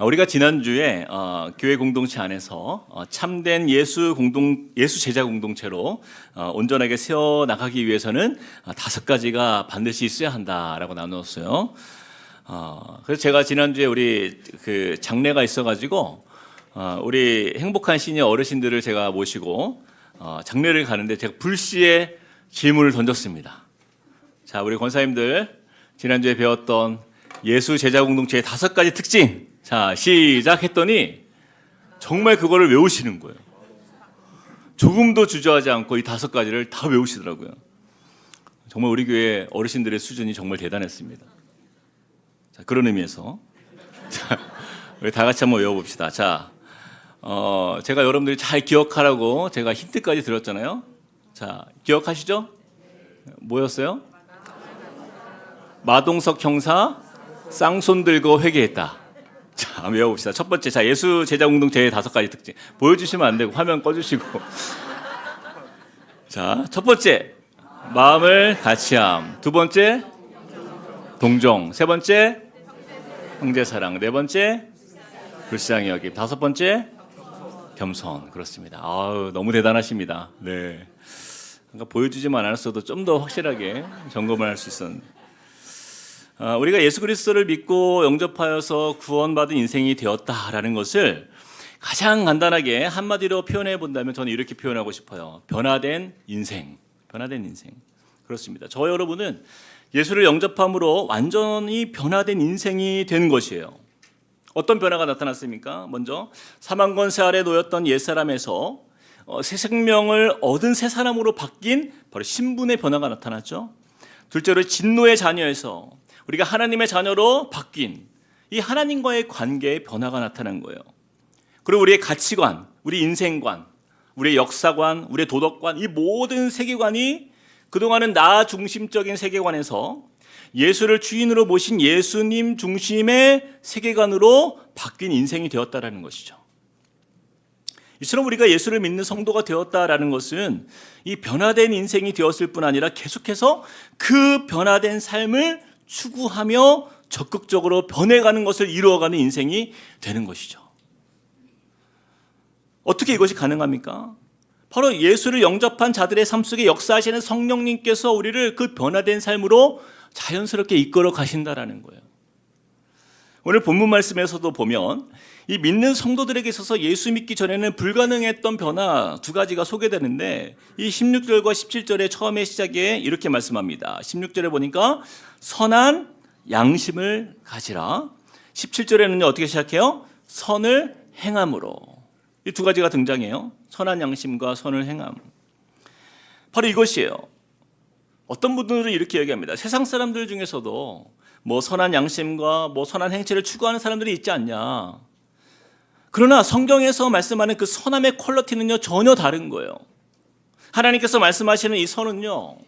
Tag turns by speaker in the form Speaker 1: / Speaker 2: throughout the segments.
Speaker 1: 우리가 지난주에 교회 공동체 안에서 참된 예수 제자 공동체로 온전하게 세워 나가기 위해서는 5가지가 반드시 있어야 한다라고 나누었어요. 그래서 제가 지난주에 우리 그 장례가 있어가지고 우리 행복한 시니어 어르신들을 제가 모시고 장례를 가는데 제가 불시에 질문을 던졌습니다. 자, 우리 권사님들 지난주에 배웠던 예수 제자 공동체의 5가지 특징, 자, 시작했더니 정말 그거를 외우시는 거예요. 조금도 주저하지 않고 이 5가지를 다 외우시더라고요. 정말 우리 교회 어르신들의 수준이 정말 대단했습니다. 자, 그런 의미에서 자, 우리 다 같이 한번 외워봅시다. 자, 제가 여러분들이 잘 기억하라고 제가 힌트까지 드렸잖아요. 자, 기억하시죠? 뭐였어요? 마동석 형사 쌍손 들고 회개했다. 자, 외워봅시다. 첫 번째, 자, 예수 제자 공동체의 5가지 특징. 보여주시면 안 되고 화면 꺼주시고. 자, 첫 번째, 마음을 같이함. 2번째, 동정. 3번째, 형제사랑. 4번째, 불쌍히 여김. 5번째, 겸손. 그렇습니다. 아우, 너무 대단하십니다. 네. 그러니까 보여주지만 않았어도 좀 더 확실하게 점검을 할 수 있었는데. 우리가 예수 그리스도를 믿고 영접하여서 구원받은 인생이 되었다라는 것을 가장 간단하게 한마디로 표현해 본다면 저는 이렇게 표현하고 싶어요. 변화된 인생. 변화된 인생. 그렇습니다. 저 여러분은 예수를 영접함으로 완전히 변화된 인생이 된 것이에요. 어떤 변화가 나타났습니까? 먼저 사망 권세 아래 놓였던 옛사람에서 새 생명을 얻은 새 사람으로 바뀐 바로 신분의 변화가 나타났죠. 둘째로 진노의 자녀에서 우리가 하나님의 자녀로 바뀐 이 하나님과의 관계의 변화가 나타난 거예요. 그리고 우리의 가치관, 우리 인생관, 우리의 역사관, 우리의 도덕관, 이 모든 세계관이 그동안은 나 중심적인 세계관에서 예수를 주인으로 모신 예수님 중심의 세계관으로 바뀐 인생이 되었다라는 것이죠. 이처럼 우리가 예수를 믿는 성도가 되었다라는 것은 이 변화된 인생이 되었을 뿐 아니라 계속해서 그 변화된 삶을 추구하며 적극적으로 변해가는 것을 이루어가는 인생이 되는 것이죠. 어떻게 이것이 가능합니까? 바로 예수를 영접한 자들의 삶 속에 역사하시는 성령님께서 우리를 그 변화된 삶으로 자연스럽게 이끌어 가신다라는 거예요. 오늘 본문 말씀에서도 보면 이 믿는 성도들에게 있어서 예수 믿기 전에는 불가능했던 변화 2가지가 소개되는데 이 16절과 17절의 처음의 시작에 이렇게 말씀합니다. 16절에 보니까 선한 양심을 가지라. 17절에는요 어떻게 시작해요? 선을 행함으로. 이 2가지가 등장해요. 선한 양심과 선을 행함. 바로 이것이에요. 어떤 분들은 이렇게 얘기합니다. 세상 사람들 중에서도 뭐 선한 양심과 뭐 선한 행실을 추구하는 사람들이 있지 않냐. 그러나 성경에서 말씀하는 그 선함의 퀄리티는요 전혀 다른 거예요. 하나님께서 말씀하시는 이 선은요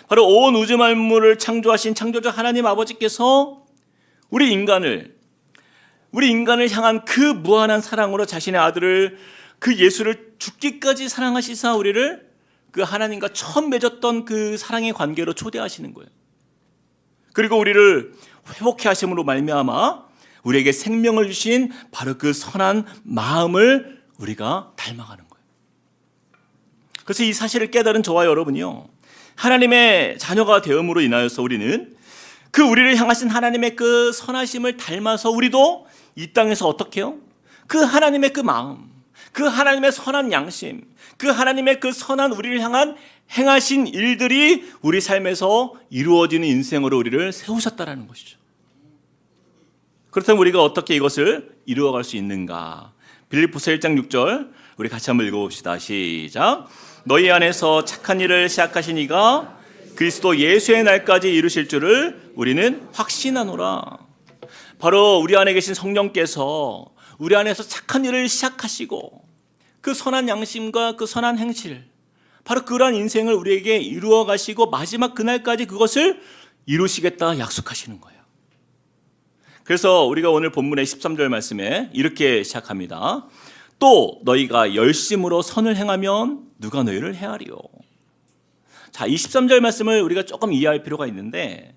Speaker 1: 바로 온 우주 만물을 창조하신 창조자 하나님 아버지께서 우리 인간을 향한 그 무한한 사랑으로 자신의 아들을 그 예수를 죽기까지 사랑하시사 우리를 그 하나님과 처음 맺었던 그 사랑의 관계로 초대하시는 거예요. 그리고 우리를 회복해 하심으로 말미암아 우리에게 생명을 주신 바로 그 선한 마음을 우리가 닮아가는 거예요. 그래서 이 사실을 깨달은 저와 여러분이요 하나님의 자녀가 되음으로 인하여서 우리는 그 우리를 향하신 하나님의 그 선하심을 닮아서 우리도 이 땅에서 어떻게 해요? 그 하나님의 그 마음, 그 하나님의 선한 양심, 그 하나님의 그 선한 우리를 향한 행하신 일들이 우리 삶에서 이루어지는 인생으로 우리를 세우셨다라는 것이죠. 그렇다면 우리가 어떻게 이것을 이루어갈 수 있는가? 빌립보서 1장 6절 우리 같이 한번 읽어봅시다. 시작. 너희 안에서 착한 일을 시작하신 이가 그리스도 예수의 날까지 이루실 줄을 우리는 확신하노라. 바로 우리 안에 계신 성령께서 우리 안에서 착한 일을 시작하시고 그 선한 양심과 그 선한 행실, 바로 그러한 인생을 우리에게 이루어 가시고 마지막 그날까지 그것을 이루시겠다 약속하시는 거예요. 그래서 우리가 오늘 본문의 13절 말씀에 이렇게 시작합니다. 또 너희가 열심으로 선을 행하면 누가 너희를 해하리요. 자, 23절 말씀을 우리가 조금 이해할 필요가 있는데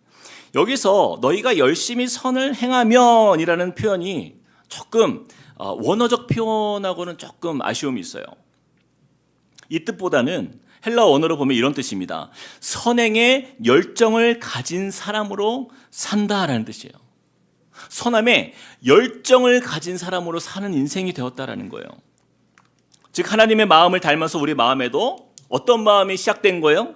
Speaker 1: 여기서 너희가 열심히 선을 행하면 이라는 표현이 조금 원어적 표현하고는 조금 아쉬움이 있어요. 이 뜻보다는 헬라 언어로 보면 이런 뜻입니다. 선행에 열정을 가진 사람으로 산다라는 뜻이에요. 선함에 열정을 가진 사람으로 사는 인생이 되었다라는 거예요. 즉 하나님의 마음을 닮아서 우리 마음에도 어떤 마음이 시작된 거예요?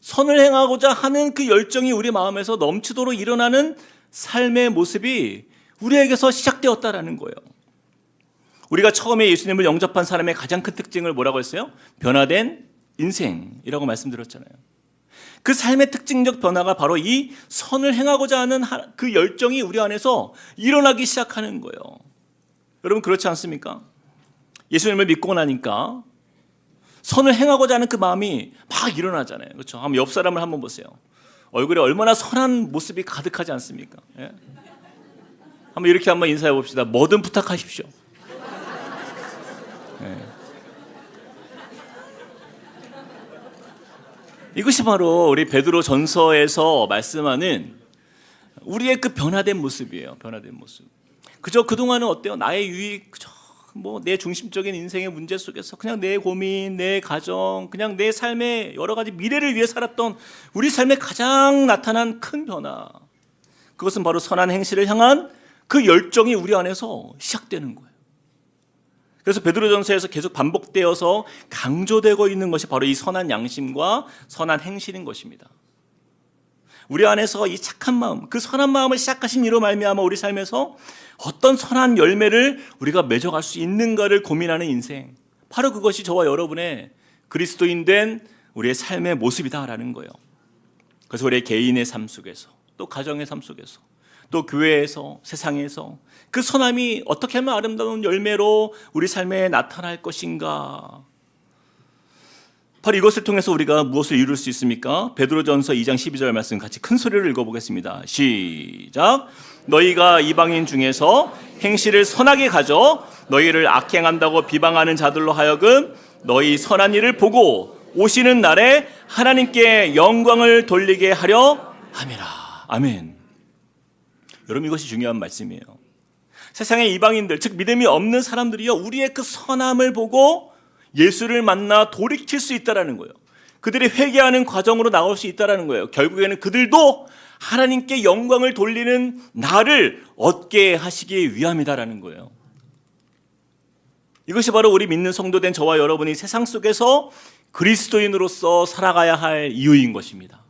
Speaker 1: 선을 행하고자 하는 그 열정이 우리 마음에서 넘치도록 일어나는 삶의 모습이 우리에게서 시작되었다라는 거예요. 우리가 처음에 예수님을 영접한 사람의 가장 큰 특징을 뭐라고 했어요? 변화된 인생이라고 말씀드렸잖아요. 그 삶의 특징적 변화가 바로 이 선을 행하고자 하는 그 열정이 우리 안에서 일어나기 시작하는 거예요. 여러분 그렇지 않습니까? 예수님을 믿고 나니까 선을 행하고자 하는 그 마음이 막 일어나잖아요. 그렇죠? 한번 옆 사람을 한번 보세요. 얼굴에 얼마나 선한 모습이 가득하지 않습니까? 예? 한번 이렇게 한번 인사해 봅시다. 뭐든 부탁하십시오. 예. 이것이 바로 우리 베드로 전서에서 말씀하는 우리의 그 변화된 모습이에요. 변화된 모습. 그저 그동안은 어때요? 나의 유익, 그저 내 중심적인 인생의 문제 속에서 그냥 내 고민, 내 가정, 그냥 내 삶의 여러 가지 미래를 위해 살았던 우리 삶에 가장 나타난 큰 변화. 그것은 바로 선한 행실을 향한 그 열정이 우리 안에서 시작되는 거예요. 그래서 베드로전서에서 계속 반복되어서 강조되고 있는 것이 바로 이 선한 양심과 선한 행실인 것입니다. 우리 안에서 이 착한 마음, 그 선한 마음을 시작하신 이로 말미암아 우리 삶에서 어떤 선한 열매를 우리가 맺어갈 수 있는가를 고민하는 인생, 바로 그것이 저와 여러분의 그리스도인 된 우리의 삶의 모습이다라는 거예요. 그래서 우리의 개인의 삶 속에서, 또 가정의 삶 속에서, 또 교회에서, 세상에서 그 선함이 어떻게 하면 아름다운 열매로 우리 삶에 나타날 것인가. 바로 이것을 통해서 우리가 무엇을 이룰 수 있습니까? 베드로전서 2장 12절 말씀 같이 큰 소리로 읽어보겠습니다. 시작. 너희가 이방인 중에서 행실을 선하게 가져 너희를 악행한다고 비방하는 자들로 하여금 너희 선한 일을 보고 오시는 날에 하나님께 영광을 돌리게 하려 함이라. 아멘. 여러분 이것이 중요한 말씀이에요. 세상의 이방인들, 즉 믿음이 없는 사람들이요, 우리의 그 선함을 보고 예수를 만나 돌이킬 수 있다라는 거예요. 그들이 회개하는 과정으로 나올 수 있다라는 거예요. 결국에는 그들도 하나님께 영광을 돌리는 날을 얻게 하시기 위함이다라는 거예요. 이것이 바로 우리 믿는 성도된 저와 여러분이 세상 속에서 그리스도인으로서 살아가야 할 이유인 것입니다.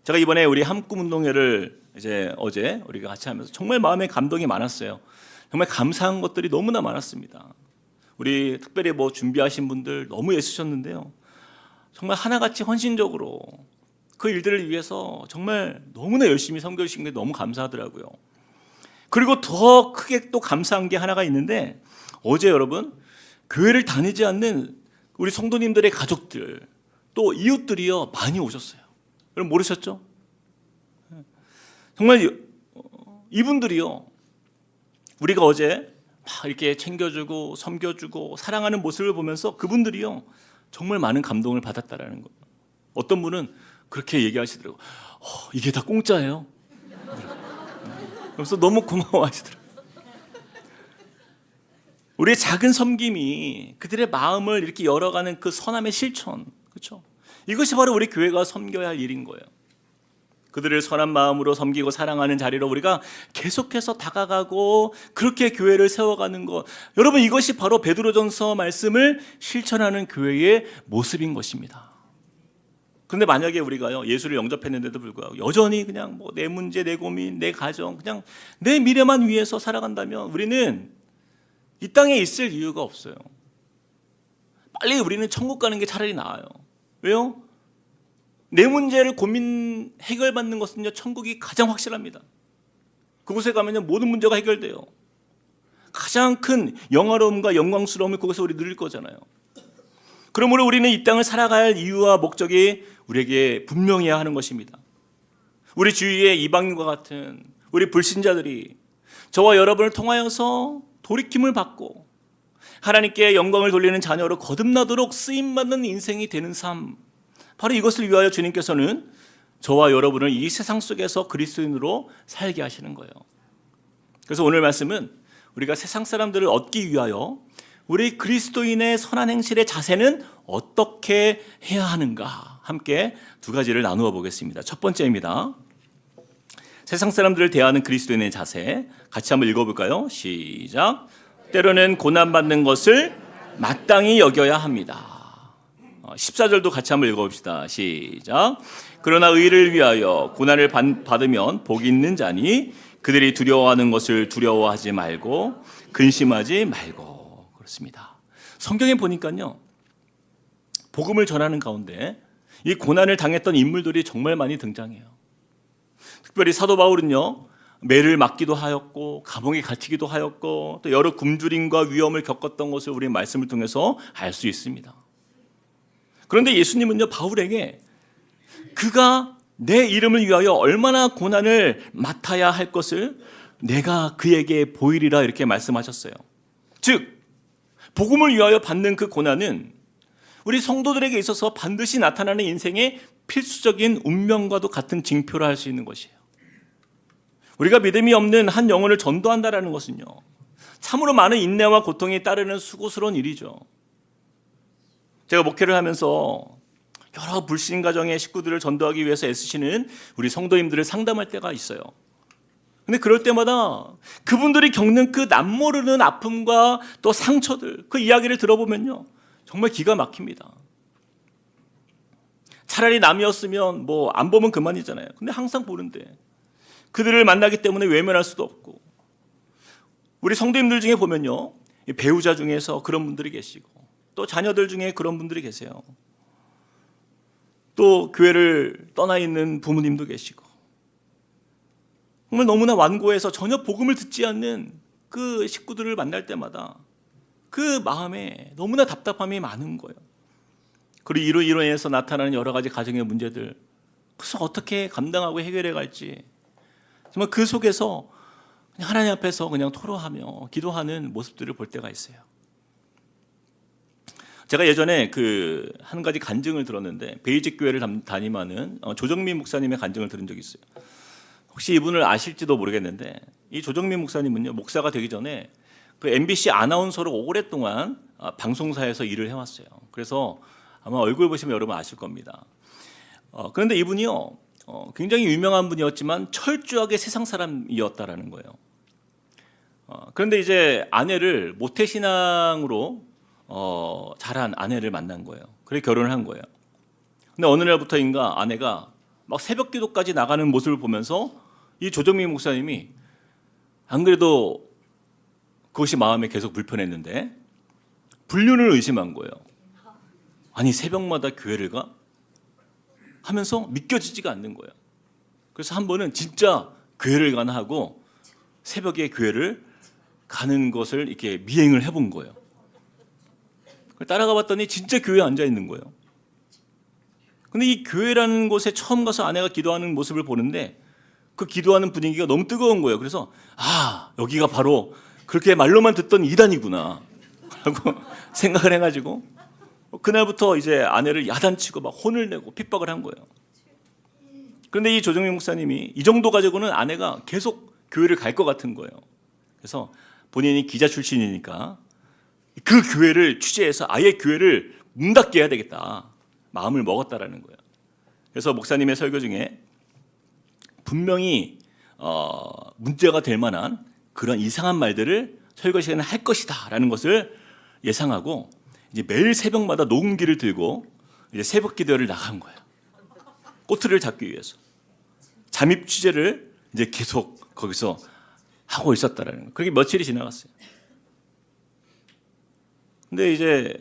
Speaker 1: 제가 이번에 우리 함꿈운동회를 어제 우리가 같이 하면서 정말 마음에 감동이 많았어요. 정말 감사한 것들이 너무나 많았습니다. 우리 특별히 준비하신 분들 너무 애쓰셨는데요. 정말 하나같이 헌신적으로 그 일들을 위해서 정말 너무나 열심히 섬겨 주신 게 너무 감사하더라고요. 그리고 더 크게 또 감사한 게 하나가 있는데, 어제 여러분 교회를 다니지 않는 우리 성도님들의 가족들, 또 이웃들이요 많이 오셨어요. 여러분 모르셨죠? 정말 이분들이요, 우리가 어제 막 이렇게 챙겨주고 섬겨주고 사랑하는 모습을 보면서 그분들이요 정말 많은 감동을 받았다라는 거예요. 어떤 분은 그렇게 얘기하시더라고요. 이게 다 공짜예요? 그래서 너무 고마워하시더라고요. 우리의 작은 섬김이 그들의 마음을 이렇게 열어가는 그 선함의 실천, 그렇죠? 이것이 바로 우리 교회가 섬겨야 할 일인 거예요. 그들을 선한 마음으로 섬기고 사랑하는 자리로 우리가 계속해서 다가가고 그렇게 교회를 세워가는 것, 여러분 이것이 바로 베드로전서 말씀을 실천하는 교회의 모습인 것입니다. 그런데 만약에 우리가요 예수를 영접했는데도 불구하고 여전히 그냥 내 문제, 내 고민, 내 가정, 그냥 내 미래만 위해서 살아간다면 우리는 이 땅에 있을 이유가 없어요. 빨리 우리는 천국 가는 게 차라리 나아요. 왜요? 내 문제를 고민 해결받는 것은요 천국이 가장 확실합니다. 그곳에 가면요 모든 문제가 해결돼요. 가장 큰 영화로움과 영광스러움을 거기서 우리 누릴 거잖아요. 그러므로 우리는 이 땅을 살아갈 이유와 목적이 우리에게 분명해야 하는 것입니다. 우리 주위에 이방인과 같은 우리 불신자들이 저와 여러분을 통하여서 돌이킴을 받고 하나님께 영광을 돌리는 자녀로 거듭나도록 쓰임받는 인생이 되는 삶, 바로 이것을 위하여 주님께서는 저와 여러분을 이 세상 속에서 그리스도인으로 살게 하시는 거예요. 그래서 오늘 말씀은 우리가 세상 사람들을 얻기 위하여 우리 그리스도인의 선한 행실의 자세는 어떻게 해야 하는가, 함께 두 가지를 나누어 보겠습니다. 첫 번째입니다. 세상 사람들을 대하는 그리스도인의 자세, 같이 한번 읽어볼까요? 시작. 때로는 고난받는 것을 마땅히 여겨야 합니다. 14절도 같이 한번 읽어봅시다. 시작. 그러나 의를 위하여 고난을 받으면 복이 있는 자니 그들이 두려워하는 것을 두려워하지 말고 근심하지 말고. 그렇습니다. 성경에 보니까요, 복음을 전하는 가운데 이 고난을 당했던 인물들이 정말 많이 등장해요. 특별히 사도 바울은요, 매를 맞기도 하였고 감옥에 갇히기도 하였고 또 여러 굶주림과 위험을 겪었던 것을 우리 말씀을 통해서 알 수 있습니다. 그런데 예수님은요, 바울에게 그가 내 이름을 위하여 얼마나 고난을 맡아야 할 것을 내가 그에게 보이리라 이렇게 말씀하셨어요. 즉 복음을 위하여 받는 그 고난은 우리 성도들에게 있어서 반드시 나타나는 인생의 필수적인 운명과도 같은 징표라 할 수 있는 것이에요. 우리가 믿음이 없는 한 영혼을 전도한다는 것은요, 참으로 많은 인내와 고통이 따르는 수고스러운 일이죠. 제가 목회를 하면서 여러 불신 가정의 식구들을 전도하기 위해서 애쓰시는 우리 성도님들을 상담할 때가 있어요. 근데 그럴 때마다 그분들이 겪는 그 남모르는 아픔과 또 상처들, 그 이야기를 들어보면요, 정말 기가 막힙니다. 차라리 남이었으면 뭐 안 보면 그만이잖아요. 근데 항상 보는데 그들을 만나기 때문에 외면할 수도 없고, 우리 성도님들 중에 보면요, 배우자 중에서 그런 분들이 계시고 또 자녀들 중에 그런 분들이 계세요. 또 교회를 떠나 있는 부모님도 계시고, 정말 너무나 완고해서 전혀 복음을 듣지 않는 그 식구들을 만날 때마다 그 마음에 너무나 답답함이 많은 거예요. 그리고 이로 인해서 나타나는 여러 가지 가정의 문제들, 그래서 어떻게 감당하고 해결해 갈지, 정말 그 속에서 그냥 하나님 앞에서 그냥 토로하며 기도하는 모습들을 볼 때가 있어요. 제가 예전에 그 한 가지 간증을 들었는데, 베이직 교회를 담임하는 조정민 목사님의 간증을 들은 적이 있어요. 혹시 이분을 아실지도 모르겠는데, 이 조정민 목사님은요, 목사가 되기 전에 그 MBC 아나운서로 오랫동안 방송사에서 일을 해왔어요. 그래서 아마 얼굴 보시면 여러분 아실 겁니다. 그런데 이분이요, 굉장히 유명한 분이었지만 철저하게 세상 사람이었다라는 거예요. 그런데 이제 아내를 모태신앙으로 자란 아내를 만난 거예요. 그래서 결혼을 한 거예요. 근데 어느 날부터인가 아내가 막 새벽 기도까지 나가는 모습을 보면서 이 조정민 목사님이, 안 그래도 그것이 마음에 계속 불편했는데 불륜을 의심한 거예요. 아니 새벽마다 교회를 가? 하면서 믿겨지지가 않는 거예요. 그래서 한 번은 진짜 교회를 가나 하고 새벽에 교회를 가는 것을 이렇게 미행을 해본 거예요. 따라가 봤더니 진짜 교회에 앉아 있는 거예요. 근데 이 교회라는 곳에 처음 가서 아내가 기도하는 모습을 보는데 그 기도하는 분위기가 너무 뜨거운 거예요. 그래서 여기가 바로 그렇게 말로만 듣던 이단이구나 라고 생각을 해가지고 그날부터 이제 아내를 야단치고 막 혼을 내고 핍박을 한 거예요. 그런데 이 조정민 목사님이 이 정도 가지고는 아내가 계속 교회를 갈 것 같은 거예요. 그래서 본인이 기자 출신이니까 그 교회를 취재해서 아예 교회를 문 닫게 해야 되겠다 마음을 먹었다라는 거예요. 그래서 목사님의 설교 중에 분명히 문제가 될 만한 그런 이상한 말들을 설교 시간에 할 것이다라는 것을 예상하고 이제 매일 새벽마다 녹음기를 들고 이제 새벽 기도를 나간 거예요. 꼬투리를 잡기 위해서 잠입 취재를 이제 계속 거기서 하고 있었다라는 거예요. 그렇게 며칠이 지나갔어요. 근데 이제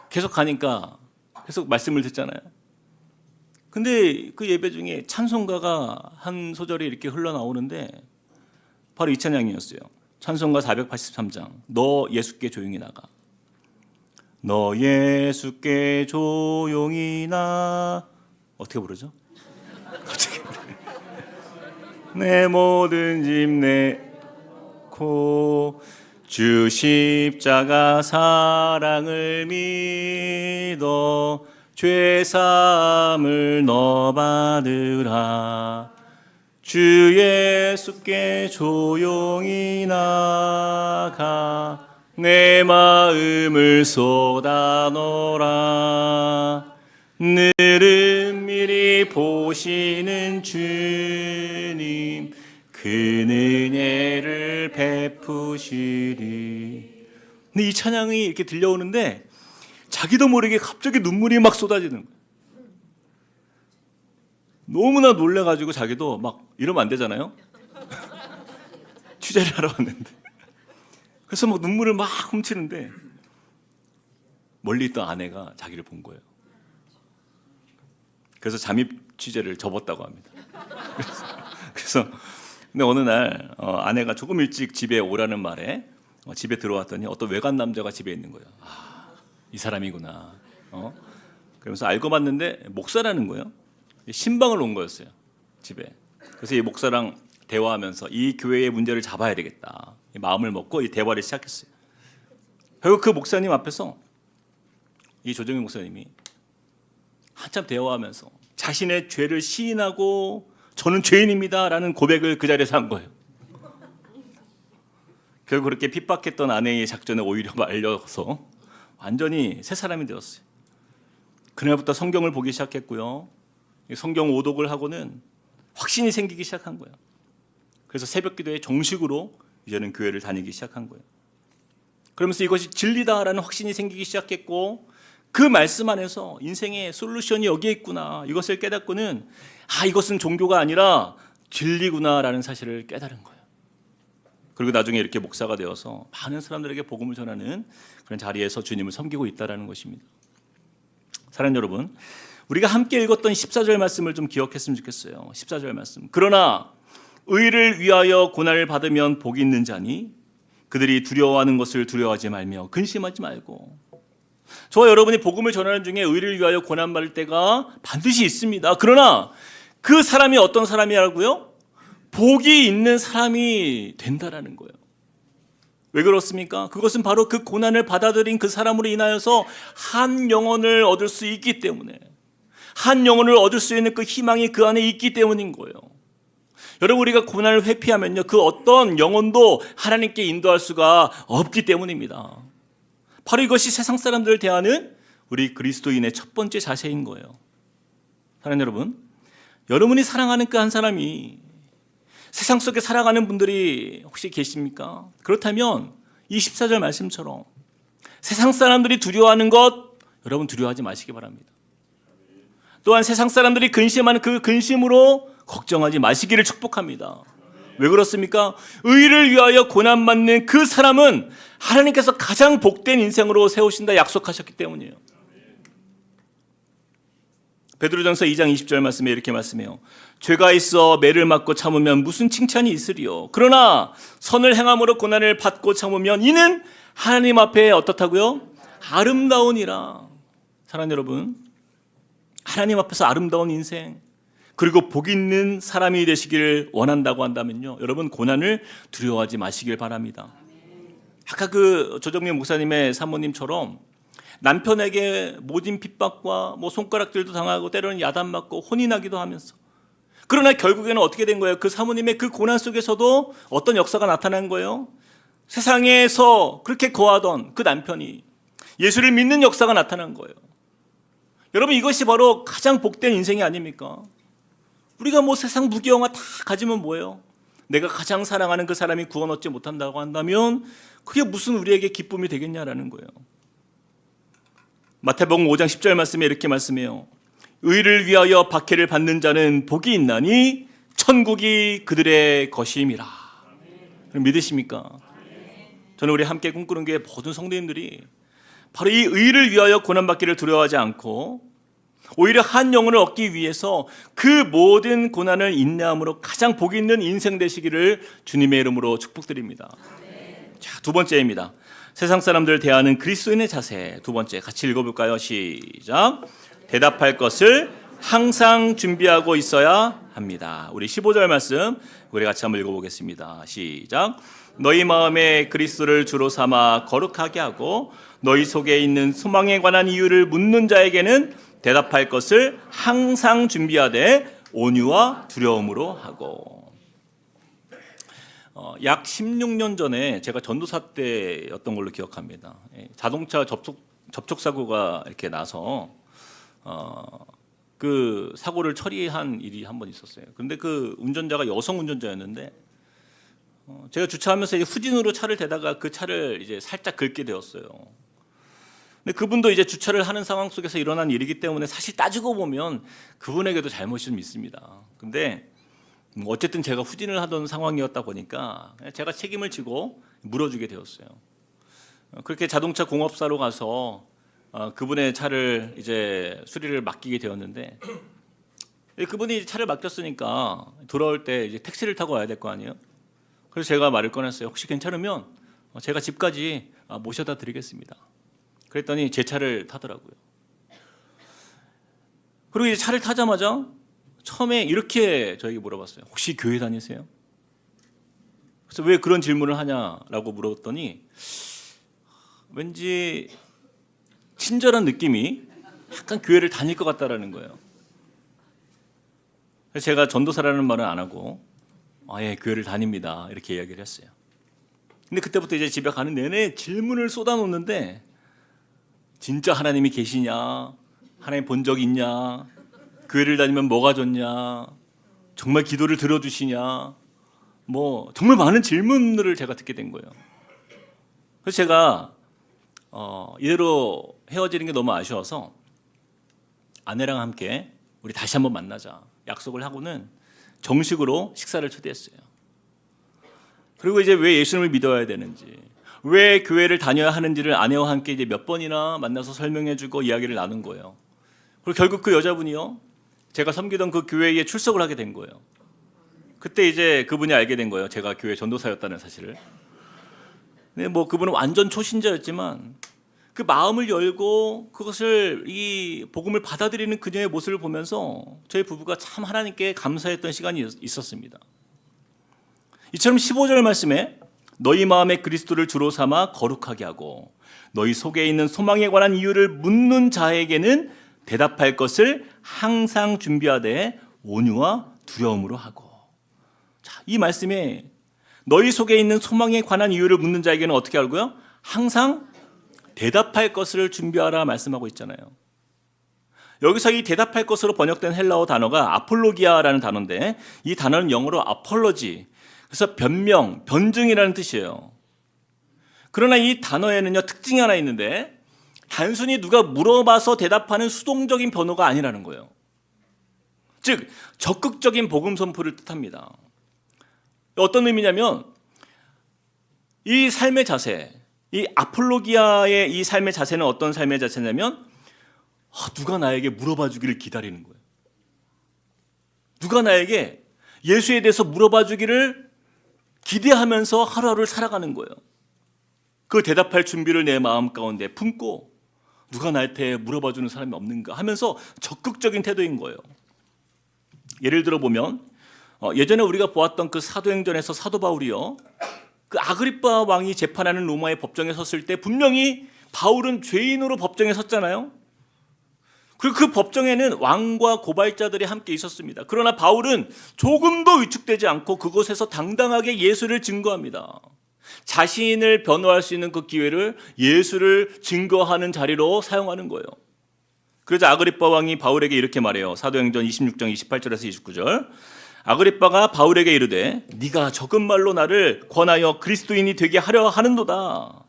Speaker 1: 계속 가니까 계속 말씀을 듣잖아요. 근데 그 예배 중에 찬송가가 한 소절이 이렇게 흘러나오는데 바로 이 찬양이었어요. 찬송가 483장 너 예수께 조용히 나가. 너 예수께 조용히 나. 어떻게 부르죠? 갑자기 내 모든 짐 내고 주 십자가 사랑을 믿어 죄 사함을 너 받으라. 주 예수께 조용히 나가 내 마음을 쏟아놓으라. 늘은 미리 보시는 주님 그 은혜를 베푸시리. 근데 이 찬양이 이렇게 들려오는데 자기도 모르게 갑자기 눈물이 막 쏟아지는 거예요. 너무나 놀래가지고 자기도 막 이러면 안 되잖아요. 취재를 하러 왔는데 그래서 막 눈물을 막 훔치는데 멀리 있던 아내가 자기를 본 거예요. 그래서 잠입 취재를 접었다고 합니다. 그래서 근데 어느 날 아내가 조금 일찍 집에 오라는 말에 집에 들어왔더니 어떤 외간 남자가 집에 있는 거예요. 아, 이 사람이구나. 그러면서 알고 봤는데 목사라는 거예요. 신방을 온 거였어요, 집에. 그래서 이 목사랑 대화하면서 이 교회의 문제를 잡아야 되겠다 마음을 먹고 이 대화를 시작했어요. 결국 그 목사님 앞에서 이 조정민 목사님이 한참 대화하면서 자신의 죄를 시인하고 저는 죄인입니다 라는 고백을 그 자리에서 한 거예요. 결국 그렇게 핍박했던 아내의 작전에 오히려 말려서 완전히 새 사람이 되었어요. 그날부터 성경을 보기 시작했고요. 성경 오독을 하고는 확신이 생기기 시작한 거예요. 그래서 새벽 기도에 정식으로 이제는 교회를 다니기 시작한 거예요. 그러면서 이것이 진리다라는 확신이 생기기 시작했고 그 말씀 안에서 인생의 솔루션이 여기에 있구나 이것을 깨닫고는 이것은 종교가 아니라 진리구나라는 사실을 깨달은 거예요. 그리고 나중에 이렇게 목사가 되어서 많은 사람들에게 복음을 전하는 그런 자리에서 주님을 섬기고 있다는 것입니다. 사랑하는 여러분, 우리가 함께 읽었던 14절 말씀을 좀 기억했으면 좋겠어요. 14절 말씀. 그러나 의를 위하여 고난을 받으면 복이 있는 자니 그들이 두려워하는 것을 두려워하지 말며 근심하지 말고. 저와 여러분이 복음을 전하는 중에 의를 위하여 고난받을 때가 반드시 있습니다. 그러나 그 사람이 어떤 사람이라고요? 복이 있는 사람이 된다라는 거예요. 왜 그렇습니까? 그것은 바로 그 고난을 받아들인 그 사람으로 인하여서 한 영혼을 얻을 수 있기 때문에, 한 영혼을 얻을 수 있는 그 희망이 그 안에 있기 때문인 거예요. 여러분, 우리가 고난을 회피하면요, 그 어떤 영혼도 하나님께 인도할 수가 없기 때문입니다. 바로 이것이 세상 사람들을 대하는 우리 그리스도인의 첫 번째 자세인 거예요. 사랑하는 여러분, 여러분이 사랑하는 그 한 사람이 세상 속에 살아가는 분들이 혹시 계십니까? 그렇다면 이 14절 말씀처럼 세상 사람들이 두려워하는 것 여러분 두려워하지 마시기 바랍니다. 또한 세상 사람들이 근심하는 그 근심으로 걱정하지 마시기를 축복합니다. 왜 그렇습니까? 의를 위하여 고난받는 그 사람은 하나님께서 가장 복된 인생으로 세우신다 약속하셨기 때문이에요. 베드로전서 2장 20절 말씀에 이렇게 말씀해요. 죄가 있어 매를 맞고 참으면 무슨 칭찬이 있으리요. 그러나 선을 행함으로 고난을 받고 참으면 이는 하나님 앞에 어떻다고요? 아름다우니라. 사랑하는 여러분, 하나님 앞에서 아름다운 인생 그리고 복 있는 사람이 되시기를 원한다고 한다면요, 여러분 고난을 두려워하지 마시길 바랍니다. 아까 그 조정민 목사님의 사모님처럼 남편에게 모진 핍박과 손가락질도 당하고 때로는 야단맞고 혼이 나기도 하면서, 그러나 결국에는 어떻게 된 거예요? 그 사모님의 그 고난 속에서도 어떤 역사가 나타난 거예요? 세상에서 그렇게 거하던 그 남편이 예수를 믿는 역사가 나타난 거예요. 여러분, 이것이 바로 가장 복된 인생이 아닙니까? 우리가 세상 무기영화 다 가지면 뭐예요? 내가 가장 사랑하는 그 사람이 구원 얻지 못한다고 한다면 그게 무슨 우리에게 기쁨이 되겠냐라는 거예요. 마태복음 5장 10절 말씀에 이렇게 말씀해요. 의를 위하여 박해를 받는 자는 복이 있나니 천국이 그들의 것임이라. 믿으십니까? 저는 우리 함께 꿈꾸는 교회 모든 성도님들이 바로 이 의를 위하여 고난받기를 두려워하지 않고 오히려 한 영혼을 얻기 위해서 그 모든 고난을 인내함으로 가장 복이 있는 인생 되시기를 주님의 이름으로 축복드립니다. 자, 두 번째입니다. 세상 사람들 대하는 그리스도인의 자세. 두 번째 같이 읽어볼까요? 시작. 대답할 것을 항상 준비하고 있어야 합니다. 우리 15절 말씀 우리 같이 한번 읽어보겠습니다. 시작. 너희 마음에 그리스도를 주로 삼아 거룩하게 하고 너희 속에 있는 소망에 관한 이유를 묻는 자에게는 대답할 것을 항상 준비하되 온유와 두려움으로 하고. 약 16년 전에 제가 전도사 때였던 걸로 기억합니다. 자동차 접촉 사고가 이렇게 나서 그 사고를 처리한 일이 한 번 있었어요. 그런데 그 운전자가 여성 운전자였는데 제가 주차하면서 이제 후진으로 차를 대다가 그 차를 이제 살짝 긁게 되었어요. 근데 그분도 이제 주차를 하는 상황 속에서 일어난 일이기 때문에 사실 따지고 보면 그분에게도 잘못이 좀 있습니다. 근데 어쨌든 제가 후진을 하던 상황이었다 보니까 제가 책임을 지고 물어주게 되었어요. 그렇게 자동차 공업사로 가서 그분의 차를 이제 수리를 맡기게 되었는데 그분이 차를 맡겼으니까 돌아올 때 이제 택시를 타고 와야 될 거 아니에요. 그래서 제가 말을 꺼냈어요. 혹시 괜찮으면 제가 집까지 모셔다 드리겠습니다. 그랬더니 제 차를 타더라고요. 그리고 이제 차를 타자마자 처음에 이렇게 저에게 물어봤어요. 혹시 교회 다니세요? 그래서 왜 그런 질문을 하냐라고 물어봤더니 왠지 친절한 느낌이 약간 교회를 다닐 것 같다라는 거예요. 그래서 제가 전도사라는 말은 안 하고 예, 교회를 다닙니다. 이렇게 이야기를 했어요. 근데 그때부터 이제 집에 가는 내내 질문을 쏟아놓는데 진짜 하나님이 계시냐? 하나님 본 적 있냐? 교회를 다니면 뭐가 좋냐? 정말 기도를 들어주시냐? 뭐 정말 많은 질문들을 제가 듣게 된 거예요. 그래서 제가 이대로 헤어지는 게 너무 아쉬워서 아내랑 함께 우리 다시 한번 만나자 약속을 하고는 정식으로 식사를 초대했어요. 그리고 이제 왜 예수님을 믿어야 되는지, 왜 교회를 다녀야 하는지를 아내와 함께 이제 몇 번이나 만나서 설명해주고 이야기를 나눈 거예요. 그리고 결국 그 여자분이요, 제가 섬기던 그 교회에 출석을 하게 된 거예요. 그때 이제 그분이 알게 된 거예요. 제가 교회 전도사였다는 사실을. 근데 뭐 그분은 완전 초신자였지만 그 마음을 열고 그것을 이 복음을 받아들이는 그녀의 모습을 보면서 저희 부부가 참 하나님께 감사했던 시간이 있었습니다. 이처럼 15절 말씀에 너희 마음에 그리스도를 주로 삼아 거룩하게 하고 너희 속에 있는 소망에 관한 이유를 묻는 자에게는 대답할 것을 항상 준비하되 온유와 두려움으로 하고. 자, 이 말씀에 너희 속에 있는 소망에 관한 이유를 묻는 자에게는 어떻게 하고요? 항상 대답할 것을 준비하라 말씀하고 있잖아요. 여기서 이 대답할 것으로 번역된 헬라어 단어가 아폴로기아라는 단어인데 이 단어는 영어로 아폴로지, 그래서 변명, 변증이라는 뜻이에요. 그러나 이 단어에는요 특징이 하나 있는데 단순히 누가 물어봐서 대답하는 수동적인 변호가 아니라는 거예요. 즉 적극적인 복음 선포를 뜻합니다. 어떤 의미냐면 이 삶의 자세, 이 아폴로기아의 이 삶의 자세는 어떤 삶의 자세냐면 누가 나에게 물어봐 주기를 기다리는 거예요. 누가 나에게 예수에 대해서 물어봐 주기를 기대하면서 하루하루를 살아가는 거예요. 그 대답할 준비를 내 마음 가운데 품고 누가 나한테 물어봐 주는 사람이 없는가 하면서 적극적인 태도인 거예요. 예를 들어 보면 예전에 우리가 보았던 그 사도행전에서 사도 바울이요, 그 아그리빠 왕이 재판하는 로마의 법정에 섰을 때 분명히 바울은 죄인으로 법정에 섰잖아요. 그리고 그 법정에는 왕과 고발자들이 함께 있었습니다. 그러나 바울은 조금도 위축되지 않고 그곳에서 당당하게 예수를 증거합니다. 자신을 변호할 수 있는 그 기회를 예수를 증거하는 자리로 사용하는 거예요. 그래서 아그리빠 왕이 바울에게 이렇게 말해요. 사도행전 26장 28절에서 29절. 아그리빠가 바울에게 이르되 네가 적은 말로 나를 권하여 그리스도인이 되게 하려 하는도다.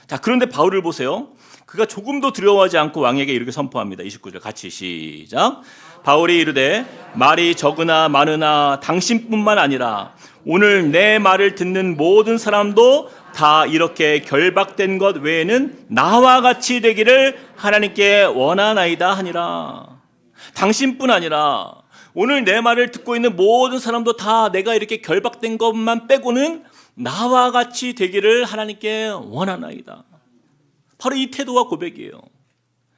Speaker 1: 자, 그런데 바울을 보세요. 그가 조금도 두려워하지 않고 왕에게 이렇게 선포합니다. 29절 같이 시작. 바울이 이르되 말이 적으나 많으나 당신뿐만 아니라 오늘 내 말을 듣는 모든 사람도 다 이렇게 결박된 것 외에는 나와 같이 되기를 하나님께 원하나이다 하니라. 당신뿐 아니라 오늘 내 말을 듣고 있는 모든 사람도 다 내가 이렇게 결박된 것만 빼고는 나와 같이 되기를 하나님께 원하나이다. 바로 이 태도와 고백이에요.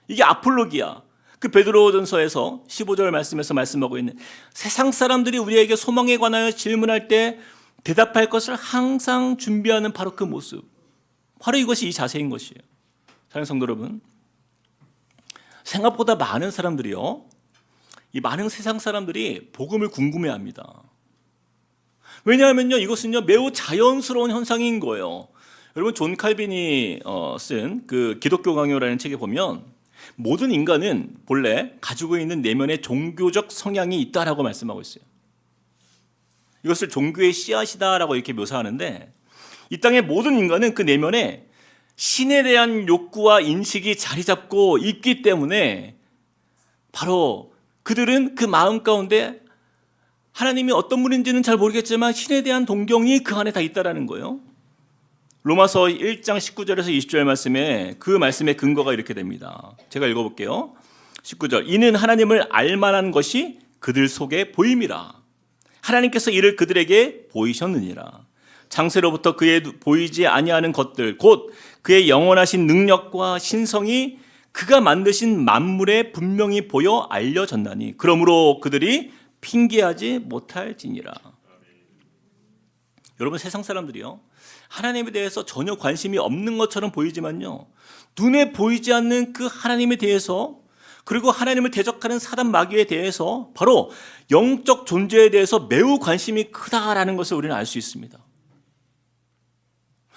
Speaker 1: 이게 아폴로기아, 그 베드로전서에서 15절 말씀에서 말씀하고 있는 세상 사람들이 우리에게 소망에 관하여 질문할 때 대답할 것을 항상 준비하는 바로 그 모습, 바로 이것이 이 자세인 것이에요. 사랑하는 성도 여러분, 생각보다 많은 사람들이요, 이 많은 세상 사람들이 복음을 궁금해합니다. 왜냐하면요, 이것은요 매우 자연스러운 현상인 거예요. 여러분 존 칼빈이 쓴 그 기독교 강요라는 책에 보면 모든 인간은 본래 가지고 있는 내면의 종교적 성향이 있다라고 말씀하고 있어요. 이것을 종교의 씨앗이다라고 이렇게 묘사하는데, 이 땅의 모든 인간은 그 내면에 신에 대한 욕구와 인식이 자리 잡고 있기 때문에 바로 그들은 그 마음 가운데 하나님이 어떤 분인지는 잘 모르겠지만 신에 대한 동경이 그 안에 다 있다라는 거예요. 로마서 1장 19절에서 20절 말씀에 그 말씀의 근거가 이렇게 됩니다. 제가 읽어볼게요. 19절, 이는 하나님을 알만한 것이 그들 속에 보임이라. 하나님께서 이를 그들에게 보이셨느니라. 창세로부터 그의 보이지 아니하는 것들 곧 그의 영원하신 능력과 신성이 그가 만드신 만물에 분명히 보여 알려졌나니 그러므로 그들이 핑계하지 못할지니라. 여러분, 세상 사람들이요 하나님에 대해서 전혀 관심이 없는 것처럼 보이지만요, 눈에 보이지 않는 그 하나님에 대해서, 그리고 하나님을 대적하는 사단 마귀에 대해서, 바로 영적 존재에 대해서 매우 관심이 크다라는 것을 우리는 알 수 있습니다.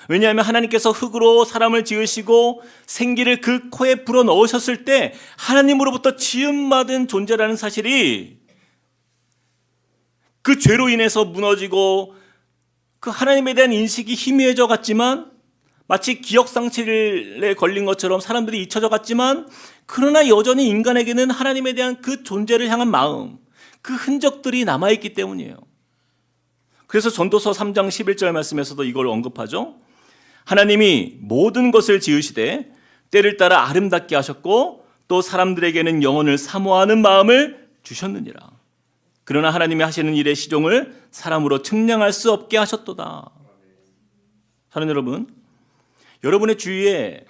Speaker 1: 왜냐하면 하나님께서 흙으로 사람을 지으시고 생기를 그 코에 불어넣으셨을 때 하나님으로부터 지음받은 존재라는 사실이 그 죄로 인해서 무너지고 그 하나님에 대한 인식이 희미해져 갔지만, 마치 기억상실에 걸린 것처럼 사람들이 잊혀져 갔지만, 그러나 여전히 인간에게는 하나님에 대한 그 존재를 향한 마음, 그 흔적들이 남아있기 때문이에요. 그래서 전도서 3장 11절 말씀에서도 이걸 언급하죠. 하나님이 모든 것을 지으시되 때를 따라 아름답게 하셨고 또 사람들에게는 영혼을 사모하는 마음을 주셨느니라. 그러나 하나님이 하시는 일의 시종을 사람으로 측량할 수 없게 하셨도다. 사랑하는 여러분, 여러분의 주위에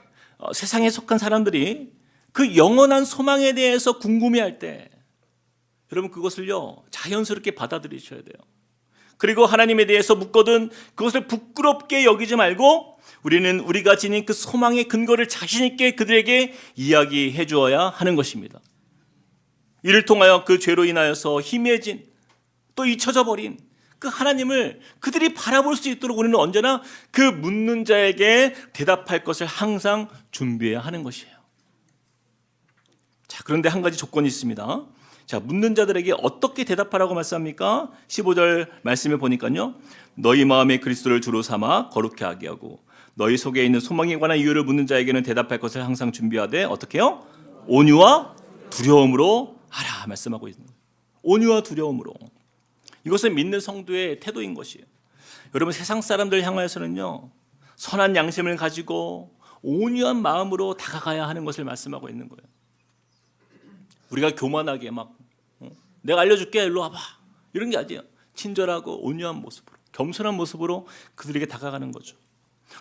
Speaker 1: 세상에 속한 사람들이 그 영원한 소망에 대해서 궁금해할 때 여러분 그것을요 자연스럽게 받아들이셔야 돼요. 그리고 하나님에 대해서 묻거든 그것을 부끄럽게 여기지 말고 우리는 우리가 지닌 그 소망의 근거를 자신 있게 그들에게 이야기해 주어야 하는 것입니다. 이를 통하여 그 죄로 인하여서 희미해진 또 잊혀져 버린 그 하나님을 그들이 바라볼 수 있도록 우리는 언제나 그 묻는 자에게 대답할 것을 항상 준비해야 하는 것이에요. 자, 그런데 한 가지 조건이 있습니다. 자, 묻는 자들에게 어떻게 대답하라고 말씀합니까? 15절 말씀에 보니까요, 너희 마음에 그리스도를 주로 삼아 거룩해 하게 하고 너희 속에 있는 소망에 관한 이유를 묻는 자에게는 대답할 것을 항상 준비하되 어떻게 해요? 온유와 두려움으로 하라 말씀하고 있는 거예요. 온유와 두려움으로. 이것은 믿는 성도의 태도인 것이에요. 여러분, 세상 사람들 향하여서는요 선한 양심을 가지고 온유한 마음으로 다가가야 하는 것을 말씀하고 있는 거예요. 우리가 교만하게 막 내가 알려줄게 일로 와봐 이런 게 아니에요. 친절하고 온유한 모습으로, 겸손한 모습으로 그들에게 다가가는 거죠.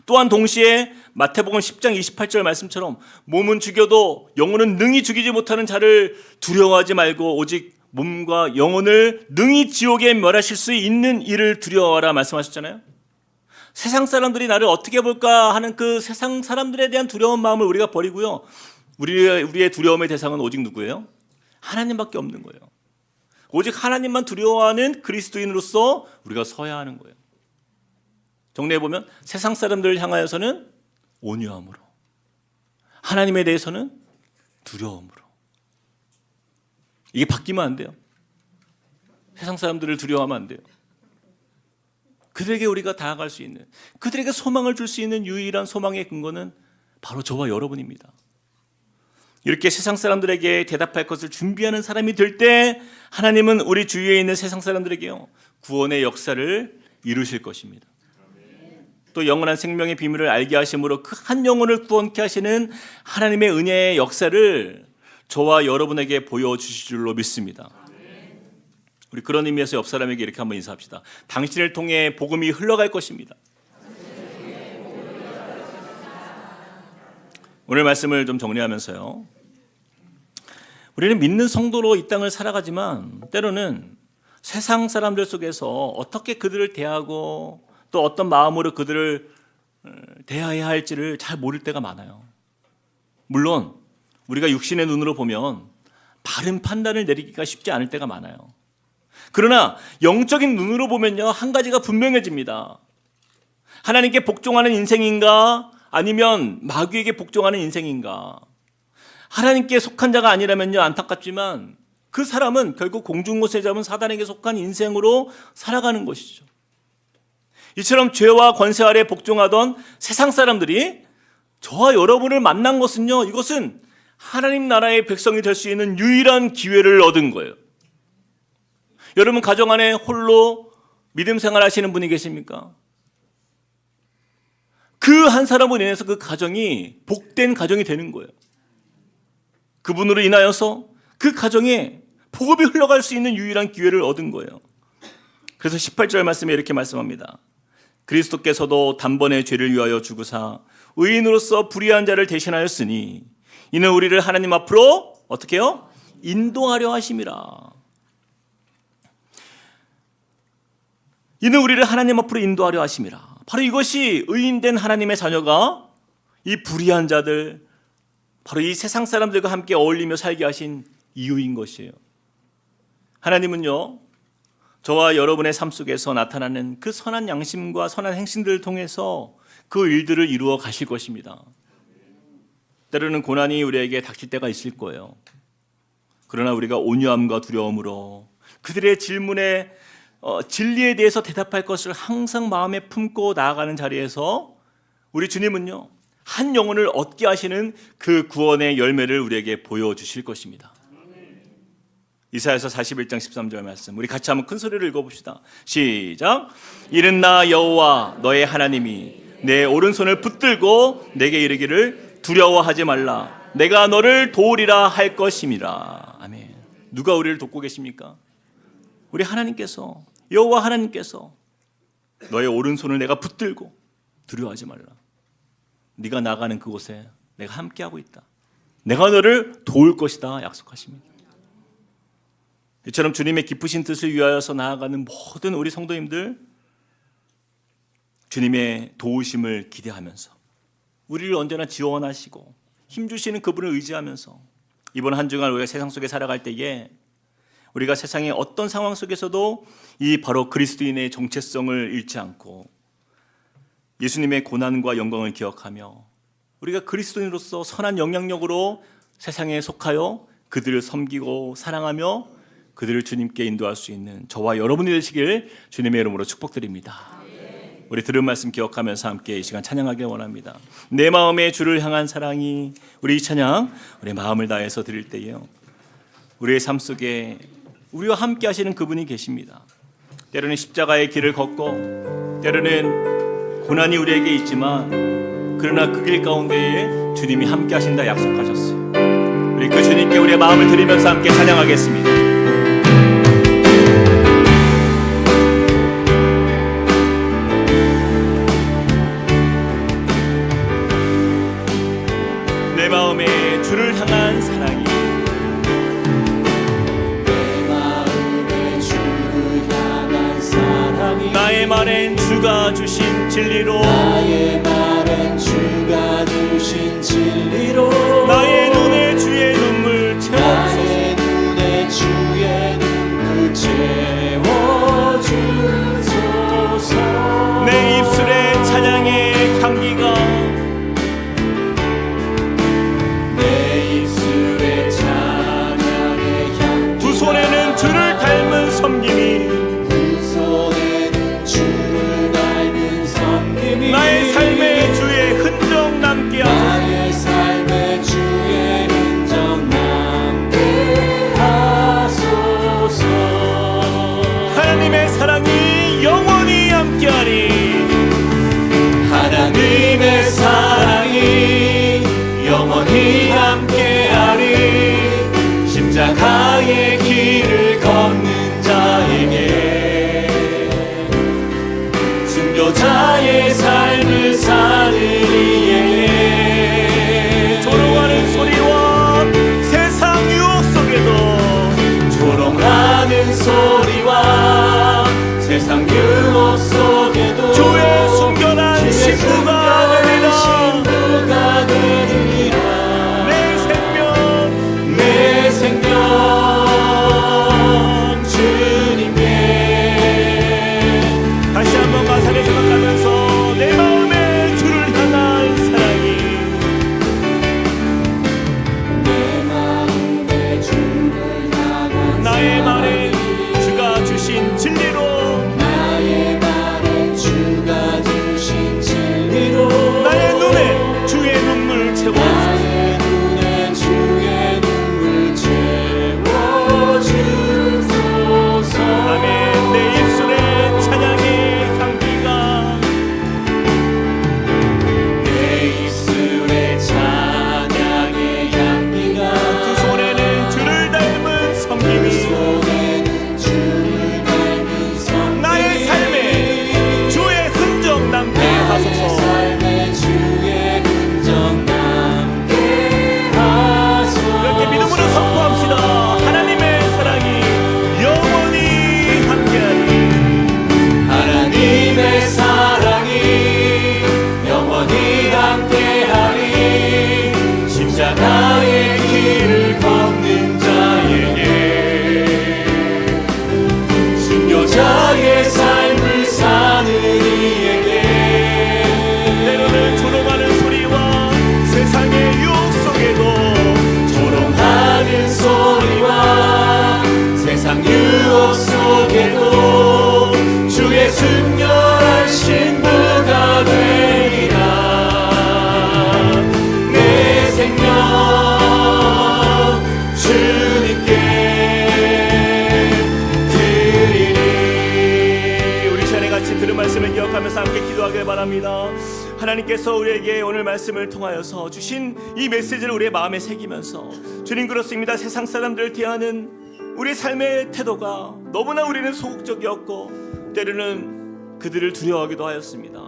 Speaker 1: 또한 동시에 마태복음 10장 28절 말씀처럼 몸은 죽여도 영혼은 능히 죽이지 못하는 자를 두려워하지 말고 오직 몸과 영혼을 능히 지옥에 멸하실 수 있는 이를 두려워하라 말씀하셨잖아요. 세상 사람들이 나를 어떻게 볼까 하는 그 세상 사람들에 대한 두려운 마음을 우리가 버리고요, 우리의 두려움의 대상은 오직 누구예요? 하나님밖에 없는 거예요. 오직 하나님만 두려워하는 그리스도인으로서 우리가 서야 하는 거예요. 정리해보면 세상 사람들을 향하여서는 온유함으로, 하나님에 대해서는 두려움으로. 이게 바뀌면 안 돼요. 세상 사람들을 두려워하면 안 돼요. 그들에게 우리가 다가갈 수 있는, 그들에게 소망을 줄 수 있는 유일한 소망의 근거는 바로 저와 여러분입니다. 이렇게 세상 사람들에게 대답할 것을 준비하는 사람이 될 때 하나님은 우리 주위에 있는 세상 사람들에게요 구원의 역사를 이루실 것입니다. 또 영원한 생명의 비밀을 알게 하심으로 그 한 영혼을 구원케 하시는 하나님의 은혜의 역사를 저와 여러분에게 보여주실 줄로 믿습니다. 우리 그런 의미에서 옆 사람에게 이렇게 한번 인사합시다. 당신을 통해 복음이 흘러갈 것입니다. 오늘 말씀을 좀 정리하면서요, 우리는 믿는 성도로 이 땅을 살아가지만 때로는 세상 사람들 속에서 어떻게 그들을 대하고 또 어떤 마음으로 그들을 대해야 할지를 잘 모를 때가 많아요. 물론 우리가 육신의 눈으로 보면 바른 판단을 내리기가 쉽지 않을 때가 많아요. 그러나 영적인 눈으로 보면요, 한 가지가 분명해집니다. 하나님께 복종하는 인생인가 아니면 마귀에게 복종하는 인생인가. 하나님께 속한 자가 아니라면요, 안타깝지만 그 사람은 결국 공중곳에 잡은 사단에게 속한 인생으로 살아가는 것이죠. 이처럼 죄와 권세 아래 복종하던 세상 사람들이 저와 여러분을 만난 것은요, 이것은 하나님 나라의 백성이 될 수 있는 유일한 기회를 얻은 거예요. 여러분 가정 안에 홀로 믿음 생활 하시는 분이 계십니까? 그 한 사람으로 인해서 그 가정이 복된 가정이 되는 거예요. 그분으로 인하여서 그 가정에 복음이 흘러갈 수 있는 유일한 기회를 얻은 거예요. 그래서 18절 말씀에 이렇게 말씀합니다. 그리스도께서도 단번에 죄를 위하여 죽으사 의인으로서 불의한 자를 대신하였으니 이는 우리를 하나님 앞으로 어떻게 해요? 인도하려 하심이라. 이는 우리를 하나님 앞으로 인도하려 하심이라. 바로 이것이 의인된 하나님의 자녀가 이 불의한 자들, 바로 이 세상 사람들과 함께 어울리며 살게 하신 이유인 것이에요. 하나님은요, 저와 여러분의 삶 속에서 나타나는 그 선한 양심과 선한 행실들을 통해서 그 일들을 이루어 가실 것입니다. 때로는 고난이 우리에게 닥칠 때가 있을 거예요. 그러나 우리가 온유함과 두려움으로 그들의 질문에 진리에 대해서 대답할 것을 항상 마음에 품고 나아가는 자리에서 우리 주님은요, 한 영혼을 얻게 하시는 그 구원의 열매를 우리에게 보여주실 것입니다. 이사야서 41장 13절 말씀, 우리 같이 한번 큰 소리를 읽어봅시다. 시작. 이는 나 여호와 너의 하나님이 내 오른손을 붙들고 내게 이르기를 두려워하지 말라. 내가 너를 도우리라 할 것임이라. 아멘. 누가 우리를 돕고 계십니까? 우리 하나님께서, 여호와 하나님께서 너의 오른손을 내가 붙들고 두려워하지 말라. 네가 나가는 그곳에 내가 함께하고 있다. 내가 너를 도울 것이다 약속하십니다. 이처럼 주님의 깊으신 뜻을 위하여서 나아가는 모든 우리 성도님들, 주님의 도우심을 기대하면서 우리를 언제나 지원하시고 힘주시는 그분을 의지하면서 이번 한 주간 우리가 세상 속에 살아갈 때에 우리가 세상의 어떤 상황 속에서도 이 바로 그리스도인의 정체성을 잃지 않고 예수님의 고난과 영광을 기억하며 우리가 그리스도인으로서 선한 영향력으로 세상에 속하여 그들을 섬기고 사랑하며 그들을 주님께 인도할 수 있는 저와 여러분이 되시길 주님의 이름으로 축복드립니다. 우리 들은 말씀 기억하면서 함께 이 시간 찬양하길 원합니다. 내 마음의 주를 향한 사랑이, 우리 이 찬양 우리 마음을 다해서 드릴 때요, 우리의 삶 속에 우리와 함께 하시는 그분이 계십니다. 때로는 십자가의 길을 걷고 때로는 고난이 우리에게 있지만 그러나 그 길 가운데에 주님이 함께 하신다 약속하셨어요. 우리 그 주님께 우리의 마음을 드리면서 함께 찬양하겠습니다. 내 마음에 주를 향한 사랑이,
Speaker 2: 내 마음에 주를 향한 사랑이,
Speaker 1: 나의 말엔 주가 주신 진리로,
Speaker 2: 나의 말엔 주가 주신 진리로,
Speaker 1: 나의 눈에 주의 눈물 채워주소서.
Speaker 2: 나의 눈에 주의 눈물 채워주소서.
Speaker 1: 내 입술에 찬양의 향기가,
Speaker 2: 내 입술에 찬양의 향기가,
Speaker 1: 두 손에는 주를 닮은 섬김이,
Speaker 2: 두 손에는 주를 닮은 섬김이,
Speaker 1: 나의 삶의 하나님께서 우리에게 오늘 말씀을 통하여서 주신 이 메시지를 우리의 마음에 새기면서 주님 그렇습니다. 세상 사람들을 대하는 우리 삶의 태도가 너무나 우리는 소극적이었고 때로는 그들을 두려워하기도 하였습니다.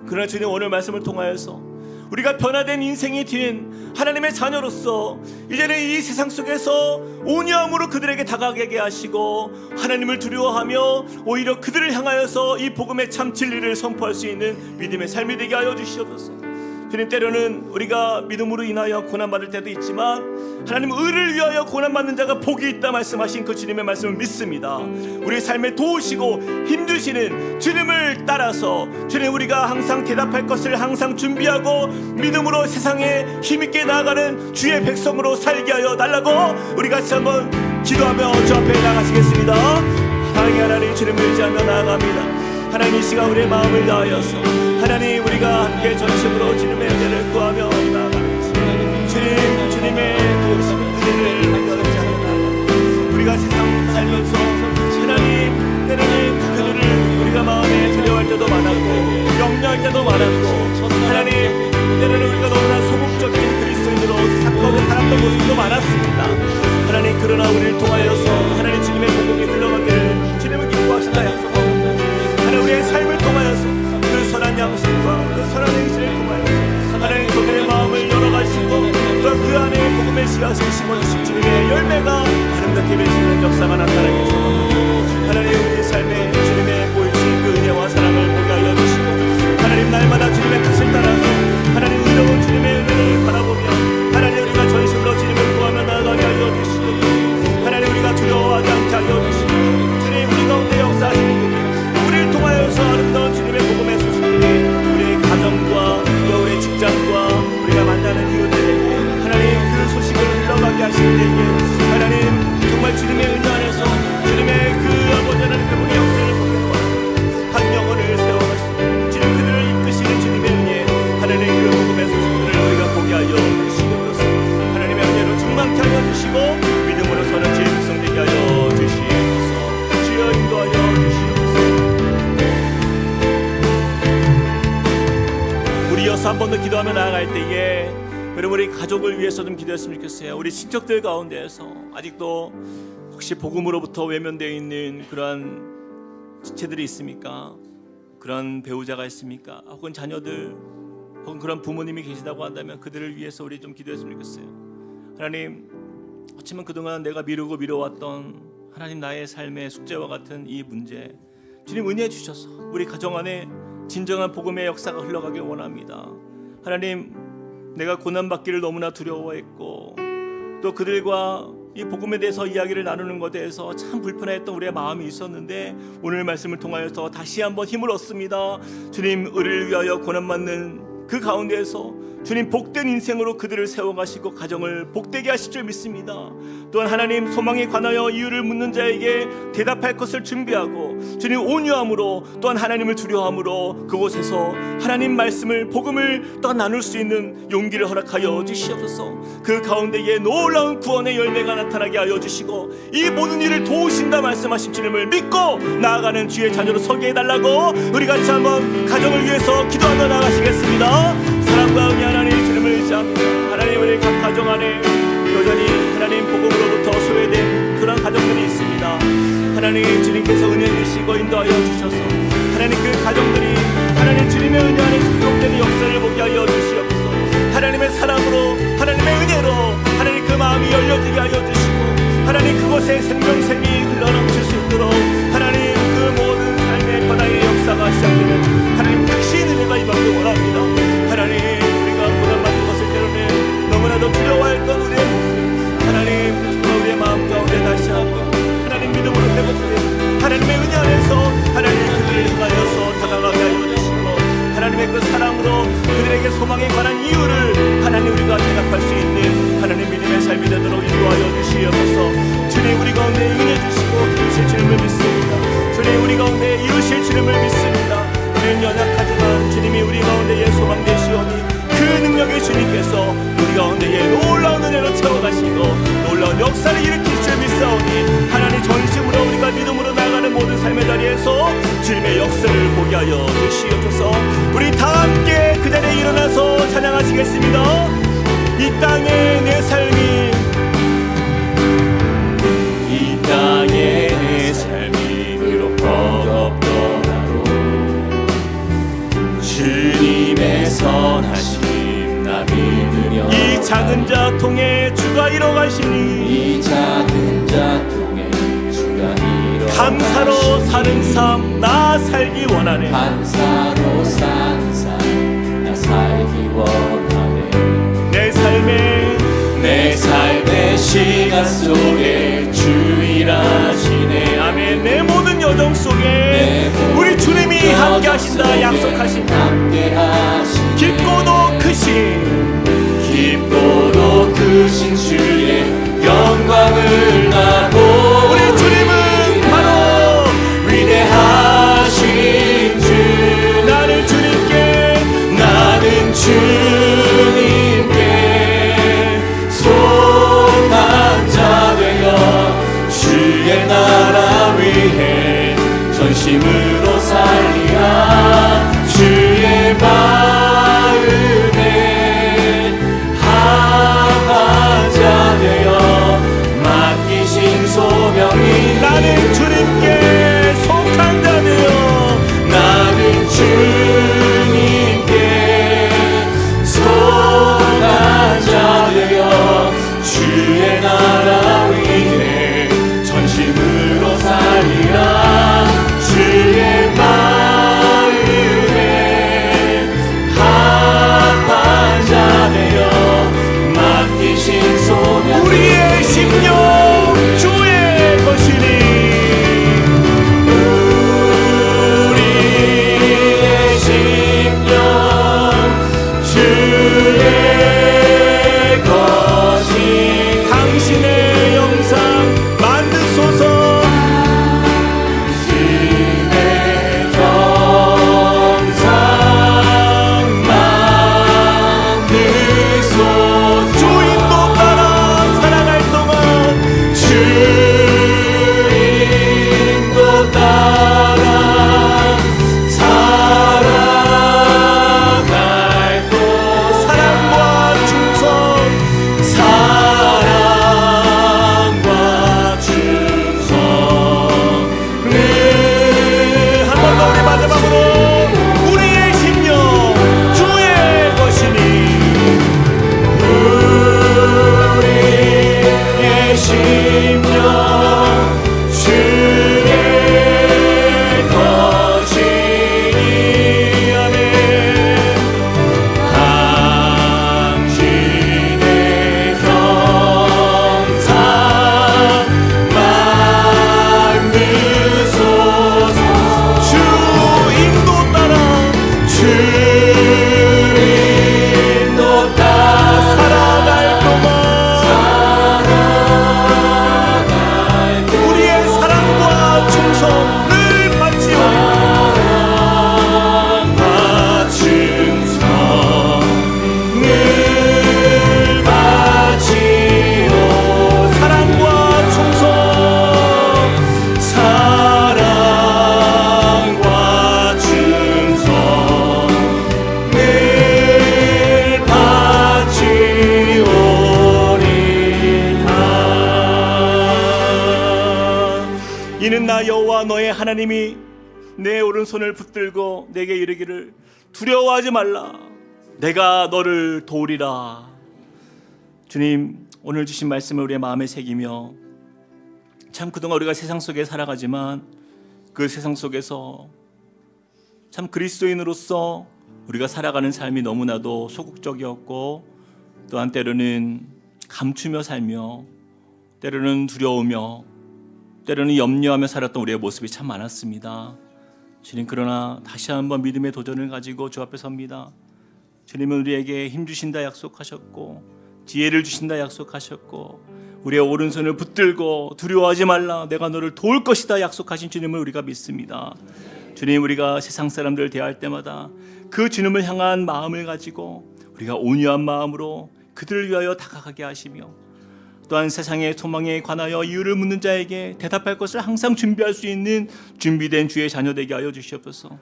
Speaker 1: 그러나 주님 오늘 말씀을 통하여서 우리가 변화된 인생이 된 하나님의 자녀로서 이제는 이 세상 속에서 온유함으로 그들에게 다가가게 하시고 하나님을 두려워하며 오히려 그들을 향하여서 이 복음의 참 진리를 선포할 수 있는 믿음의 삶이 되게 하여 주시옵소서. 주님 때로는 우리가 믿음으로 인하여 고난받을 때도 있지만 하나님 의를 위하여 고난받는 자가 복이 있다 말씀하신 그 주님의 말씀을 믿습니다. 우리 삶에 도우시고 힘주시는 주님을 따라서 주님 우리가 항상 대답할 것을 항상 준비하고 믿음으로 세상에 힘있게 나아가는 주의 백성으로 살게 하여 달라고 우리 같이 한번 기도하며 주 앞에 나가시겠습니다. 사랑의 하나님 주님을 의지하며 나아갑니다. 하나님 이 시간 우리의 마음을 다하여서 하나님 우리가 함께 전심으로 주님의 은혜를 구하며 나아가는 주님의 은혜를 발견하지 않는다. 우리가 세상 살면서 하나님 때로는 그들을 우리가 마음에 두려워할 때도 많았고 염려할 때도 많았고 하나님 때로는 우리가 너무나 소극적인 그리스도인으로 세상 가운데 살았던 모습도 많았습니다. 하나님 그러나 우리를 통하여서 하나님 주님의 복음이 흘러가기를 주님을 기뻐하신다 약속하옵니다. 우리의 삶을 통하여서 그 선한 양심과 그 선한 행실을 통하여서 하나님 그들의 마음을 열어가시고 또 그 안에 복음의 씨앗을 심어주신 주님의 열매가 아름답게 맺히는 역사가 나타나게 해서 하나님 우리의 삶에 주님의 보이신 그 은혜와 사랑을 보게 하여 주시고 하나님 날마다 주님의 뜻을 따라서 하나님 의로운 주님의 은혜를 바라보며 하나님 우리가 전심으로 주님을 구하며 나아가게 하여 주시고 하나님 우리가 두려워하지 않게 하여 주시고 주님 우리 가운데 역사하시는 우리를 통하여서 아름다운 주님의 복음의 소식들이 우리의 가정과 또 우리의 직장과 우리가 만나는 이웃들에게 하나님 그 소식을 흘러가게 하시는 때에 하나님 정말 주님의 은혜 안에서 주님의 그 아버지 하나님 그 복의 역사를 보게 한 영혼을 세워가시고 주님 그들을 이끄시는 주님의 은혜 하나님 그 복음의 소식들을 우리가 보게 하여 주시옵소서. 하나님의 은혜로 충만케 하여 주시고 믿음으로 서는 주의 백성 되게 하여 주시옵소서. 주여 인도하여 주시옵소서. 이어서 한 번 더 기도하며 나아갈 때에 여러분 우리 가족을 위해서 좀 기도했으면 좋겠어요. 우리 친척들 가운데에서 아직도 혹시 복음으로부터 외면되어 있는 그러한 지체들이 있습니까? 그런 배우자가 있습니까? 혹은 자녀들 혹은 그런 부모님이 계시다고 한다면 그들을 위해서 우리 좀 기도했으면 좋겠어요. 하나님 어쩌면 그동안 내가 미루고 미뤄왔던 하나님 나의 삶의 숙제와 같은 이 문제 주님 은혜해 주셔서 우리 가정 안에 진정한 복음의 역사가 흘러가길 원합니다. 하나님 내가 고난받기를 너무나 두려워했고 또 그들과 이 복음에 대해서 이야기를 나누는 것에 대해서 참 불편했던 우리의 마음이 있었는데 오늘 말씀을 통하여서 다시 한번 힘을 얻습니다. 주님 의를 위하여 고난받는 그 가운데에서 주님 복된 인생으로 그들을 세워가시고 가정을 복되게 하실 줄 믿습니다. 또한 하나님 소망에 관하여 이유를 묻는 자에게 대답할 것을 준비하고 주님 온유함으로 또한 하나님을 두려워함으로 그곳에서 하나님 말씀을 복음을 또 나눌 수 있는 용기를 허락하여 주시옵소서. 그 가운데에 놀라운 구원의 열매가 나타나게 하여 주시고 이 모든 일을 도우신다 말씀하신 주님을 믿고 나아가는 주의 자녀로 서게 해달라고 우리 같이 한번 가정을 위해서 기도하며 나가시겠습니다. 사랑과 은혜 하나님 주님을 의지합니다. 하나님 우리 각 가정 안에 여전히 하나님 복음으로부터 소외된 그런 가정들이 있습니다. 하나님 주님께서 은혜 주시고 인도하여 주셔서 하나님 그 가정들이 하나님 주님의 은혜 안에 순종되는 역사를 보게 하여 주시옵소서. 하나님의 사랑으로 하나님의 은혜로 하나님 그 마음이 열려지게 하여 주시고 하나님 그곳에 생명샘이 흘러넘칠 수 있도록 하나님 그 모든 삶의 변화의 역사가 시작되는 하나님 특신 은혜가 임하길 원합니다. 하나님 우리가 고난받는 것을 때로는 너무나도 두려워했던 우리의 모습 하나님 정말 우리의 마음 가운데 다시 한번 하나님 믿음으로 회복되는 하나님의 은혜 안에서 하나님 그들을 향하여서 다가가게 하여 주시고 하나님의 그 사랑으로 그들에게 소망에 관한 이유를 하나님 우리가 대답할 수 있는 하나님 믿음의 삶이 되도록 인도하여 주시옵소서. 주님 우리 가운데 은혜 주시고 이루실 주님을 믿습니다. 주님 우리 가운데 이루실 주님을 믿습니다. 우리는 연약하지만 주님이 우리 가운데에 소망 되시오니 그 능력의 주님께서 우리 가운데에 놀라운 은혜로 채워가시고 놀라운 역사를 일으킬 줄 믿사오니 하나님 전심으로 우리가 믿음으로 나아가는 모든 삶의 자리에서 주님의 역사를 보게 하여 주시옵소서. 우리 다 함께
Speaker 2: 이루며
Speaker 1: 이 작은 자 통해 주가 이뤄가시니
Speaker 2: 이 작은 자 통해 주가 이뤄
Speaker 1: 감사로 사는 삶 나 살기 원하네.
Speaker 2: 감사로 사는 삶 나 살기 원하네.
Speaker 1: 내 삶의
Speaker 2: 시간 속에 주 일하시네.
Speaker 1: 아멘. 내 모든 여정 속에
Speaker 2: 내 모든
Speaker 1: 우리 주님이 함께 하신다
Speaker 2: 속에
Speaker 1: 약속하신다.
Speaker 2: 함께 하시네.
Speaker 1: 깊고도
Speaker 2: 크신 주의 영광을 나보
Speaker 1: 우리 주님은 바로
Speaker 2: 위대하신 주.
Speaker 1: 나는
Speaker 2: 주님께 속한 자 되어 주의 나라 위해 전심으로 살리라. 주의 마음에 합한 자 되어 맡기신 소명이
Speaker 1: 나는 주님께 속한 자 되어
Speaker 2: 나는 주님께 속한 자 되어 주의 나라 위해 전심으로 살리라. 주의 마음에 합한 자 되어 맡기신 소명
Speaker 1: 우리의 심령 주의 것이니
Speaker 2: 우리의 심령 주의 것이
Speaker 1: 당신의 영상 만드소서.
Speaker 2: 당신의 영상 만드소서.
Speaker 1: 주인도 따라 살아갈 동안
Speaker 2: 주인도 따라 살아갈 것
Speaker 1: 사랑과 충성
Speaker 2: 사랑과 충성을
Speaker 1: 한 번 더 우리 마지막으로 우리의 심령 주의 것이니
Speaker 2: 우리의 심령 주의 것이니 아멘. 당신의 형상 만드소서.
Speaker 1: 주인도 따라
Speaker 2: 주인도 따라
Speaker 1: 살아갈 동안 우리의 사랑과 충성을 바치오.
Speaker 2: 사랑과 충성을 바치오.
Speaker 1: 사랑과 충성
Speaker 2: 사랑과 충성을 바치오리다.
Speaker 1: 이는 나 여호와 너의 하나님이 내 오른손을 붙들고 내게 이르기를 두려워하지 말라 내가 너를 도우리라. 주님, 오늘 주신 말씀을 우리의 마음에 새기며 참 그동안 우리가 세상 속에 살아가지만 그 세상 속에서 참 그리스도인으로서 우리가 살아가는 삶이 너무나도 소극적이었고 또한 때로는 감추며 살며 때로는 두려우며 때로는 염려하며 살았던 우리의 모습이 참 많았습니다. 주님, 그러나 다시 한번 믿음의 도전을 가지고 주 앞에 섭니다. 주님은 우리에게 힘 주신다 약속하셨고 지혜를 주신다 약속하셨고 우리의 오른손을 붙들고 두려워하지 말라 내가 너를 도울 것이다 약속하신 주님을 우리가 믿습니다. 주님, 우리가 세상 사람들을 대할 때마다 그 주님을 향한 마음을 가지고 우리가 온유한 마음으로 그들을 위하여 다가가게 하시며 또한 세상의 소망에 관하여 이유를 묻는 자에게 대답할 것을 항상 준비할 수 있는 준비된 주의 자녀 되게 하여 주시옵소서.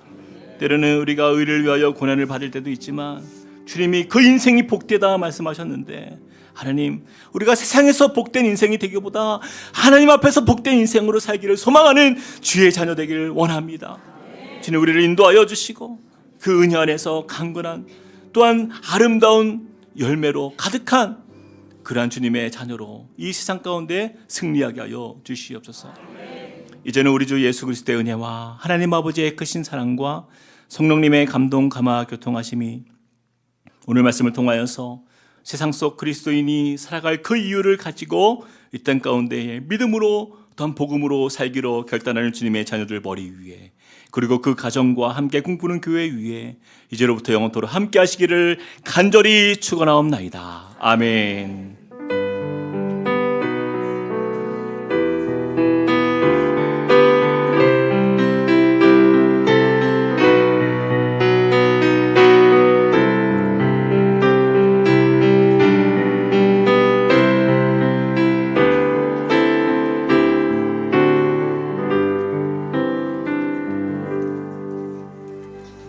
Speaker 1: 때로는 우리가 의를 위하여 고난을 받을 때도 있지만 주님이 그 인생이 복되다 말씀하셨는데 하나님, 우리가 세상에서 복된 인생이 되기보다 하나님 앞에서 복된 인생으로 살기를 소망하는 주의 자녀 되기를 원합니다. 주님, 우리를 인도하여 주시고 그 은혜 안에서 강건한 또한 아름다운 열매로 가득한 그러한 주님의 자녀로 이 세상 가운데 승리하게 하여 주시옵소서. 이제는 우리 주 예수 그리스도의 은혜와 하나님 아버지의 크신 사랑과 성령님의 감동 감화 교통하심이 오늘 말씀을 통하여서 세상 속 그리스도인이 살아갈 그 이유를 가지고 이 땅 가운데에 믿음으로 또한 복음으로 살기로 결단하는 주님의 자녀들 머리 위에, 그리고 그 가정과 함께 꿈꾸는 교회 위에 이제로부터 영원토록 함께 하시기를 간절히 축원하옵나이다. 아멘.